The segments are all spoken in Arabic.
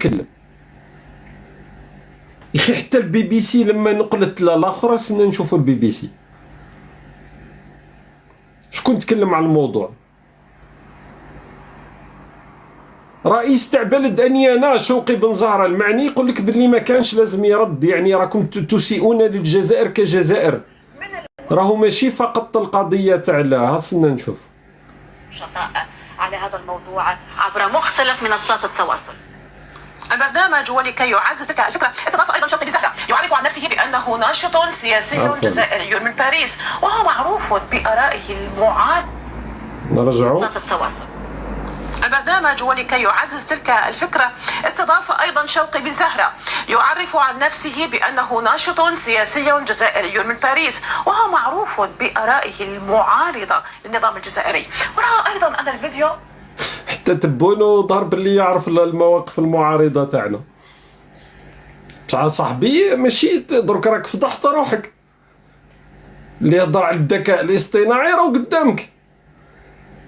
تتكلم يا اخي. حتى البي بي سي لما نقلت الاخرى سنا نشوفوا البي بي سي شكون تكلم على الموضوع. رئيس تاع بلد انيانا شوقي بن زهره المعني يقول لك باللي ما كانش لازم يرد، يعني راكم تسيئون للجزائر كجزائر، راهو ماشي فقط القضيه تاع لا. هاسنا نشوف شطاء على هذا الموضوع عبر مختلف منصات التواصل. البرنامج ولكي يعزز تلك الفكرة استضاف أيضا شوقي بزهرة يعرف عن نفسه بأنه ناشط سياسي جزائري من باريس، وهو معروف بآرائه المعارضة. نرجعوا التواصل. البرنامج ولكي يعزز تلك الفكرة استضاف أيضا شوقي بزهرة يعرف عن نفسه بأنه ناشط سياسي جزائري من باريس، وهو معروف بآرائه المعارضة للنظام الجزائري. ورأى أيضا أن الفيديو حتى تبونو ضرب اللي يعرف المواقف المعارضة تاعنا. بصح صاحبي ماشي درك راك فضحت روحك. اللي يهضر على الذكاء الاصطناعي راهو قدامك،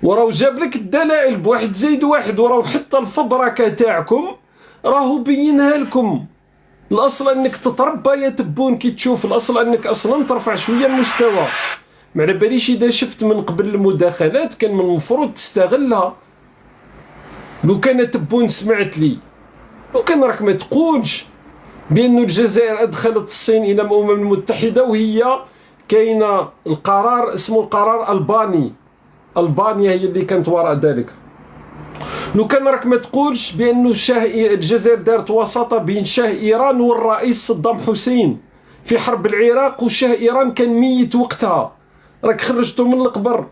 وراهو جاب لك الدلائل بواحد زائد واحد، وراهو حتى الفبركة تاعكم راهو بينها لكم. الاصل انك تتربى يا تبون كي تشوف، الاصل انك اصلا ترفع شويه المستوى. ما على باليش اذا شفت من قبل المداخلات كان من المفروض تستغلها. لو كان تبون سمعت لي، لو كان راك ما تقولش بأن الجزائر أدخلت الصين إلى الأمم المتحدة وهي كاينة القرار اسمه القرار الباني، ألبانيا هي اللي كانت وراء ذلك. لو كان راك ما تقولش بأنه الجزائر دارت وساطة بين شاه إيران والرئيس صدام حسين في حرب العراق، وشاه إيران كان ميت وقتها، راك خرجته من القبر.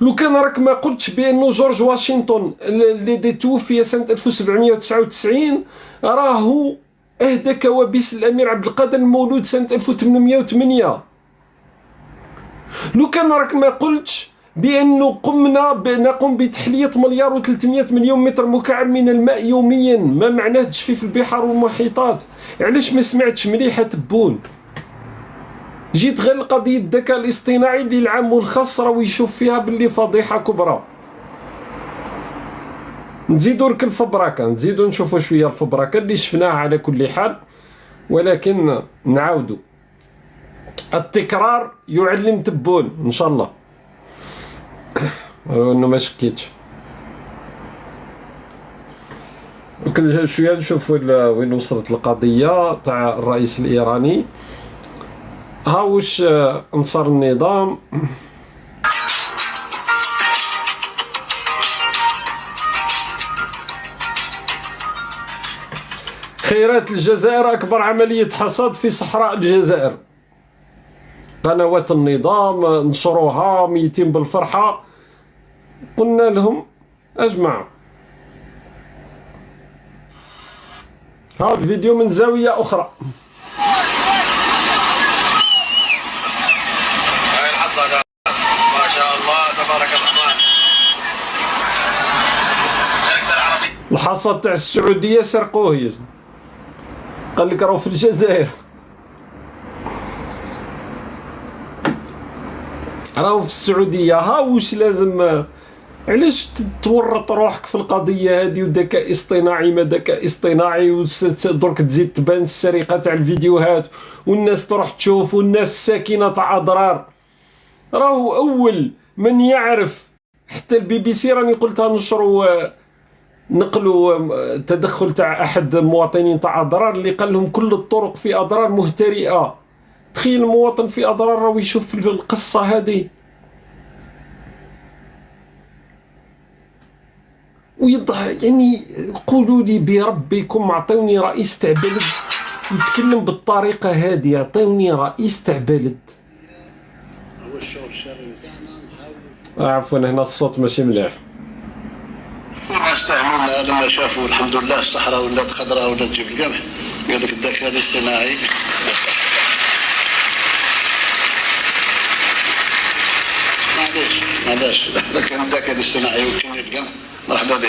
لو كان راك ما قلتش بأنه جورج واشنطن الذي توفي سنة 1799 راهو أهدى كوابيس الأمير عبد القادر المولود سنة 1808. لو كان راك ما قلتش بأنه نقوم بتحلية 1,300,000,000 متر مكعب من الماء يوميا، ما معناه تجفيف البحار والمحيطات. علاش ما سمعتش مليحة تبون؟ جيت غير القضية الذكاء الاصطناعي اللي العام والخاص راهو يشوف فيها باللي فضيحة كبرى. نزيدو لك الفبركة، نزيدو نشوفو شوية الفبركة اللي شفناها على كل حال، ولكن نعاودو التكرار يعلم تبون ان شاء الله. انه ما شكيتش. كل شويه نشوف وين وصلت القضيه تاع الرئيس الايراني. ها واش انصار النظام. خيرات الجزائر اكبر عمليه حصاد في صحراء الجزائر. قنوات النظام نشروها ميتين بالفرحه. قلنا لهم اجمع. هذا الفيديو من زاويه اخرى. هاي الحصاد ما شاء الله تبارك الرحمن. الحصاد تاع السعوديه سرقوه، قال لك راهو في الجزائر، راهو في السعوديه. ها واش لازم، علاش تورط روحك في القضيه هذه؟ وذكاء اصطناعي ما ذكاء اصطناعي، ودرك تزيد تبان السرقه تاع الفيديوهات والناس تروح تشوف، والناس ساكنه تاع اضرار. راهو اول من يعرف، حتى البي بي سي راني قلتها نشروا نقلوا تدخل تاع احد المواطنين تاع اضرار اللي قال لهم كل الطرق في اضرار مهترئه. تخيل المواطن في اضرار راهو يشوف القصه هذه ويضحك. يعني قولوا لي بربكم، اعطوني رئيس تاع بلد يتكلم بالطريقه هذه، اعطوني رئيس تاع بلد. عفوا هنا الصوت ماشي مليح. ما استعملنا لما شافوا الحمد لله الصحراء ولات خضراء ولات تجيب القمح، قال لك الذكاء الاصطناعي. معليش هذا كان الذكاء الاصطناعي وكمية القمح مرحبا به.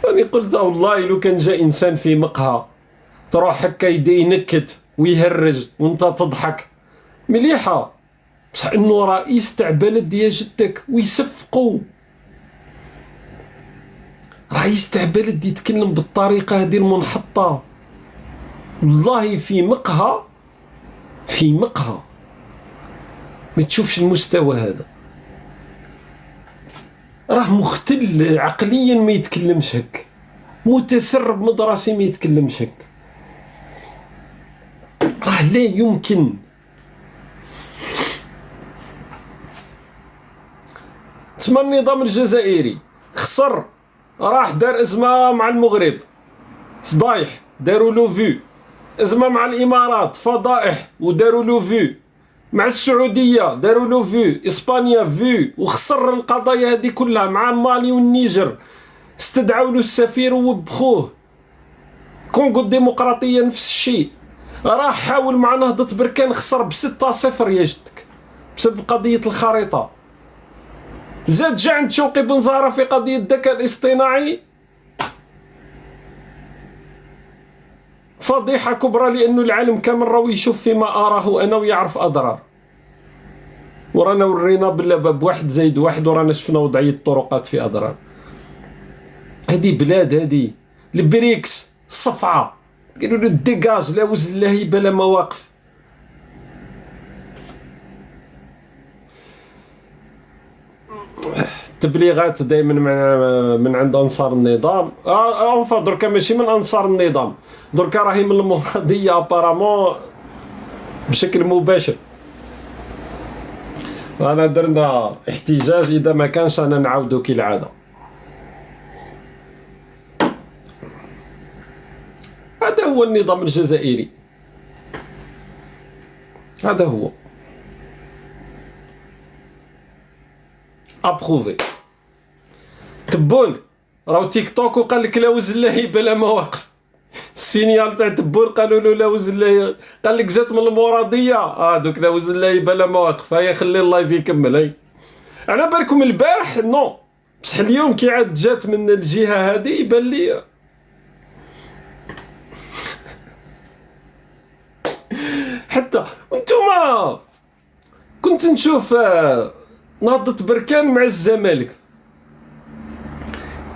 راني قلت والله لو كان جاء انسان في مقهى تروح هكا يدي ينكت ويهرج وانت تضحك مليحه، بصح انه رئيس تاع بلد يا جدك ويصفقوا. راه يستهبل يتكلم بالطريقه هذه المنحطه. والله في مقهى ما تشوفش المستوى هذا، راه مختل عقليا ما يتكلمش هك، متسرب مدرسي ما يتكلمش هك، راه لا يمكن. تما النظام الجزائري خسر، راح دار ازمه مع المغرب فضايح داروا له فيو، ازمه مع الامارات فضائح وداروا له فيو، مع السعوديه داروا له فيو، اسبانيا فيو، وخسر القضايا هذه كلها مع مالي والنيجر، استدعوا له السفير ووبخوه. كونغو الديمقراطيه نفس الشيء، راح حاول مع نهضة بركان خسر ب6-0 يا جدك بسبب قضيه الخريطه. زاد جا عند شوقي بن زهرة في قضيه الذكاء الاصطناعي، فضيحة كبرى، لأنه العالم كامل راهو يشوف فيما أراه أنا ويعرف أضرار، ورانا ورينا بلا بواحد زايد واحد، ورانا شفنا وضعية الطرقات في أضرار. هذه بلاد، هذه البريكس الصفعة، قالوا له ديجاج لا وزن لا هيبة لا مواقف. التبليغات دائما من عند انصار النظام، دركا ماشي من انصار النظام، دركا راهي من المراديه ابارامون بشكل مباشر. انا درنا احتجاج، اذا ما كانش انا نعاودو كالعاده. هذا هو النظام الجزائري، هذا هو ابروفي. تبون راهو تيك توك وقال لك لا وزن لا هيبه لا مواقف، السينيال تاع تبون قالوا له لا وزن لا، قال لك جات من المراديه دوك لا وزن لا هيبه لا مواقف. هيا خلي اللايف يكمل. هاي على بالكم البارح نو، بصح اليوم كي عاد جات من الجهه هذه يبان لي حتى انتوما. كنت نشوف نهضة بركان مع الزمالك،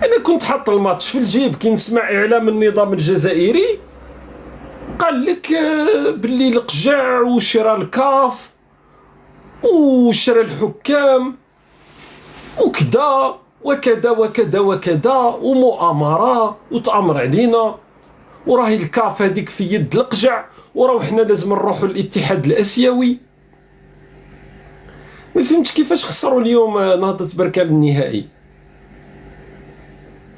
انا كنت حاط الماتش في الجيب كي نسمع اعلام النظام الجزائري قال لك باللي القجع وشرى الكاف وشرى الحكام وكذا وكذا وكذا وكذا ومؤامره وتامر علينا، وراهي الكاف هذيك في يد القجع، وراه حنا لازم نروحوا للاتحاد الاسيوي. ما فهمتش كيفاش خسروا اليوم نهضة بركان النهائي،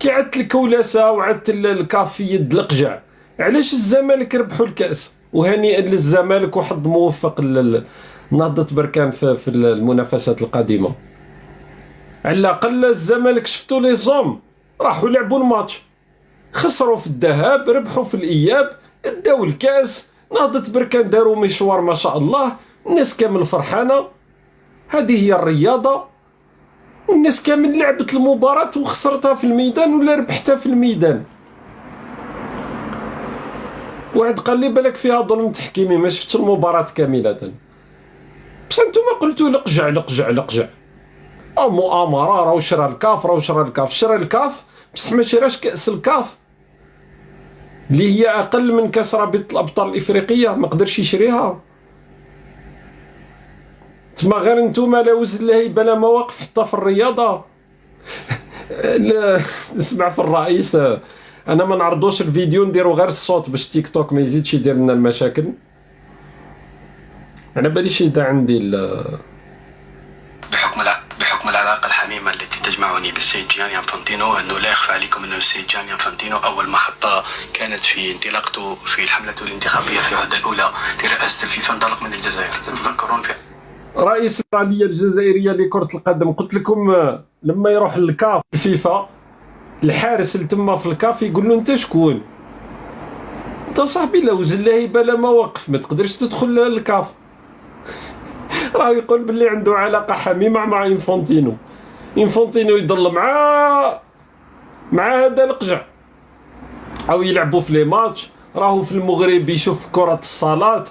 كي عدت الكولاسه وعدت الكاف في يد القجع. علاش الزمالك ربحوا الكاس؟ وهنيئا للزمالك وحظ موفق نهضة بركان في المنافسات القادمه. على الاقل الزمالك شفتوا لي زوم راحوا لعبوا الماتش، خسروا في الذهاب ربحوا في الاياب، داو الكاس. نهضة بركان داروا مشوار ما شاء الله، الناس كامل فرحانه. هذه هي الرياضه، والناس كامل لعبت المباراة وخسرتها في الميدان ولا ربحتها في الميدان. واحد قال لي بالك فيها ظلم تحكيمي، ما شفتش المباراة كاملة. بصح نتوما قلتوا لقجع لقجع لقجع، مؤامرة، راهو شرى الكاف، راهو شرى الكاف، شرى الكاف بصح ما شراش كأس الكاف اللي هي أقل من كأس رابطة الأبطال الإفريقية، ما قدرش يشريها. تما غير نتوما لا وزن لا هيبه لا مواقف حتى في الرياضه. لا نسمع في الرئيس، انا ما نعرضوش الفيديو، نديرو غير الصوت باش تيك توك ما يزيدش يدير لنا المشاكل. انا باليش اذا عندي بحكم العلاقة الحميمة التي تجمعني بالسيد جياني انفانتينو، أنه لا يخفى عليكم أنه السيد جياني انفانتينو أول محطة كانت في انطلاقته في الحملة الانتخابية في العهدة الأولى لرئاسة الفيفا انطلق من الجزائر. تتذكرون في رئيس الاتحادية الجزائرية لكرة القدم، قلت لكم لما يروح للكاف الفيفا الحارس اللي تما في الكاف يقول له انت شكون؟ انت صاحبي لا وزن لا هيبه لا مواقف، ما تقدرش تدخل للكاف. راه يقول باللي عنده علاقة حميمة مع انفانتينو يضل مع هذا القجع، او يلعبوا في لي ماتش. راهو في المغرب يشوف كرة الصالات،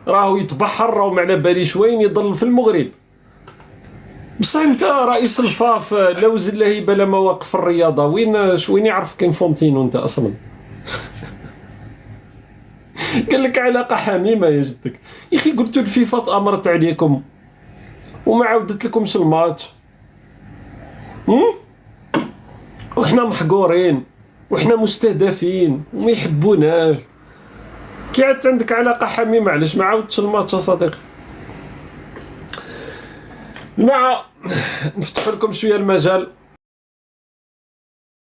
راهو يتبحر، راهو ما على باليش وين، يضل في المغرب بصح انت رئيس الفاف لا وزير لا هيبه لا مواقف الرياضه، وين يعرفك انفونتينو انت اصلا؟ قال لك علاقه حميمه يا جدك يا اخي. قلت الفيفا تامرت عليكم وما عاودت لكمش الماتش، وحنا محقورين وحنا مستهدفين وما يحبوناش. كي عاد عندك علاقه حميمه علاش ما عاودتش الماتش يا صديقي؟ جماعه نفتح لكم شويه المجال.